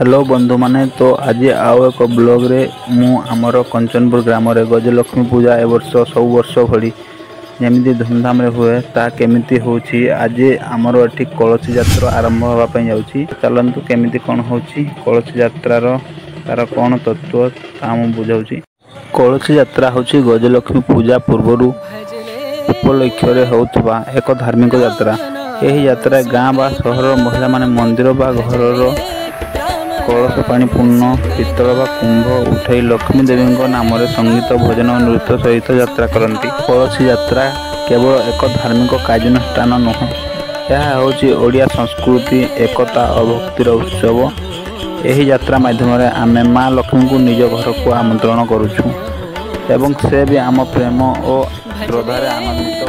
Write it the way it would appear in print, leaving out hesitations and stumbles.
Hello बंधु माने तो आज आउ एक ब्लॉग रे मु आमर कंचनपुर ग्राम रे गजलक्ष्मी पूजा ए वर्ष सब वर्ष भली जमी धूमधाम रे हुए ता केमिति होची। आज आमर एठी कलसी यात्रा आरंभ होगा पई जाउची। चलंतु केमिति कोन होची कलसी यात्रार तार कोन तत्व ता मु बुझाउची। कलसी यात्रा होची गजलक्ष्मी पूजा पूर्वरु उपलक्ष्य रे होतबा एक धार्मिक यात्रा। एही यात्रा गाँ बा शहर महिला माने मंदिर बा घर कलश पानी पूर्ण पितल बा कुंभ उठाई लक्ष्मी देवी नाम संगीत भजन और नृत्य सहित यात्रा करती। कलसी यात्रा केवल एक धार्मिक कार्यानुष्ठान नुह, यह होची ओडिया संस्कृति एकता और भक्तिर उत्सव। यही यात्रा माध्यम आमे माँ लक्ष्मी को निज घर को आमंत्रण करुछु एवं से भी आम प्रेम और श्रद्धारे आनंदित।